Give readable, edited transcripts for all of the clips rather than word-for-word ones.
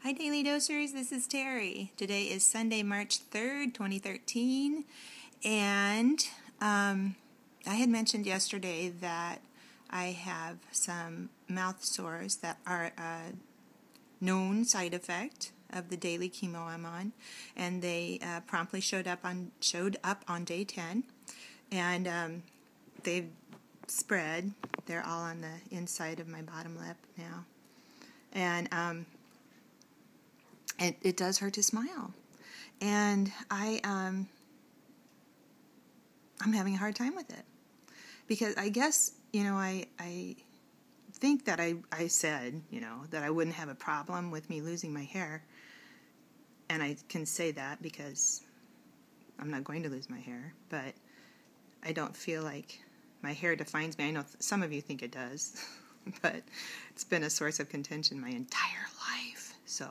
Hi Daily Dosers, this is Teri. Today is Sunday, March 3rd, 2013, and I had mentioned yesterday that I have some mouth sores that are a known side effect of the daily chemo I'm on, and they promptly showed up on day 10, and they've spread. They're all on the inside of my bottom lip now, and it does hurt to smile, and I'm having a hard time with it because I guess I think that I said that I wouldn't have a problem with me losing my hair, and I can say that because I'm not going to lose my hair, but I don't feel like my hair defines me. I know some of you think it does, but it's been a source of contention my entire life. So.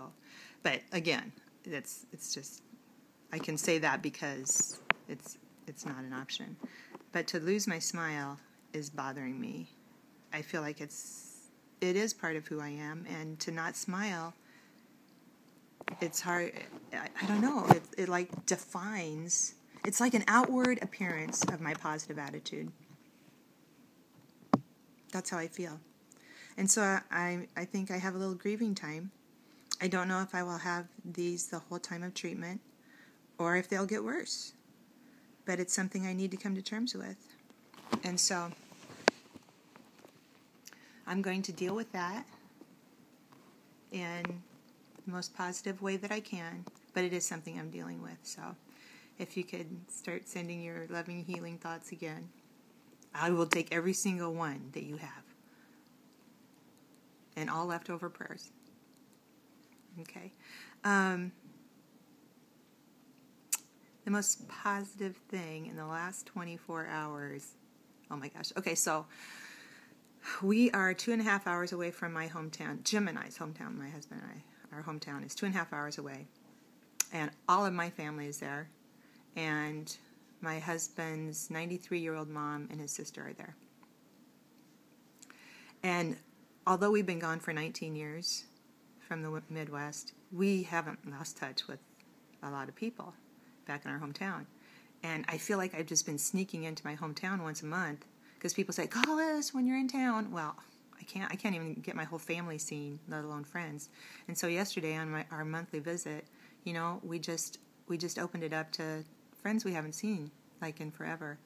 But again, it's just, I can say that because it's not an option. But to lose my smile is bothering me. I feel like it is part of who I am, and to not smile, it's hard. I don't know. It like defines. It's like an outward appearance of my positive attitude. That's how I feel, and so I think I have a little grieving time. I don't know if I will have these the whole time of treatment or if they'll get worse. But it's something I need to come to terms with. And so I'm going to deal with that in the most positive way that I can. But it is something I'm dealing with. So if you could start sending your loving, healing thoughts again, I will take every single one that you have. And all leftover prayers. Okay. The most positive thing in the last 24 hours. Oh my gosh. Okay, so we are 2.5 hours away from my hometown. Jim and I's hometown, my husband and I, our hometown is 2.5 hours away. And all of my family is there. And my husband's 93-year-old mom and his sister are there. And although we've been gone for 19 years, from the Midwest, we haven't lost touch with a lot of people back in our hometown. And I feel like I've just been sneaking into my hometown once a month because people say, call us when you're in town. Well, I can't even get my whole family seen, let alone friends. And so yesterday on our monthly visit, we just opened it up to friends we haven't seen like in forever.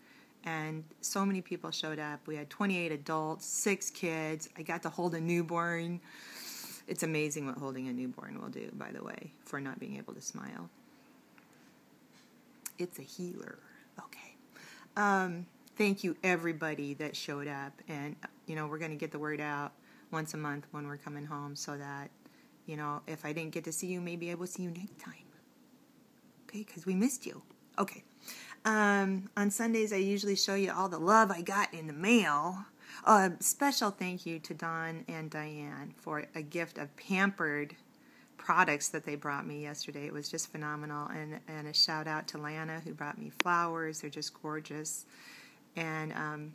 And so many people showed up. We had 28 adults, 6 kids. I got to hold a newborn. It's amazing what holding a newborn will do, by the way, for not being able to smile. It's a healer. Okay. Thank you, everybody that showed up. And, we're going to get the word out once a month when we're coming home so that, if I didn't get to see you, maybe I will see you next time. Okay, because we missed you. Okay. On Sundays, I usually show you all the love I got in the mail. A special thank you to Don and Diane for a gift of Pampered products that they brought me yesterday. It was just phenomenal. And a shout out to Lana who brought me flowers. They're just gorgeous. And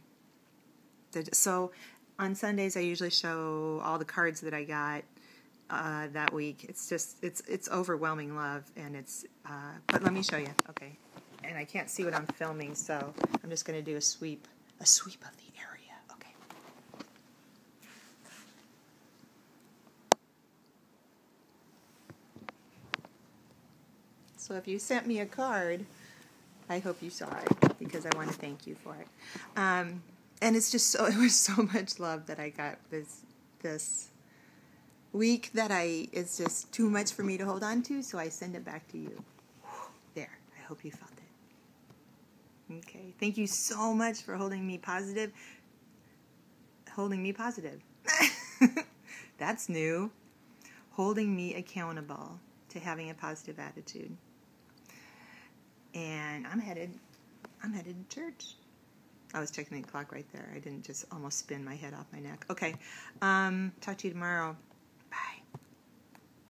so on Sundays I usually show all the cards that I got that week. It's overwhelming love, and but let me show you. Okay. And I can't see what I'm filming, so I'm just going to do a sweep of the area. So if you sent me a card, I hope you saw it because I want to thank you for it. And it's just it was so much love that I got this week that it's just too much for me to hold on to, so I send it back to you. There, I hope you felt it. Okay, thank you so much for holding me positive. Holding me positive. That's new. Holding me accountable to having a positive attitude. And I'm headed to church. I was checking the clock right there. I didn't just almost spin my head off my neck. Okay. Talk to you tomorrow.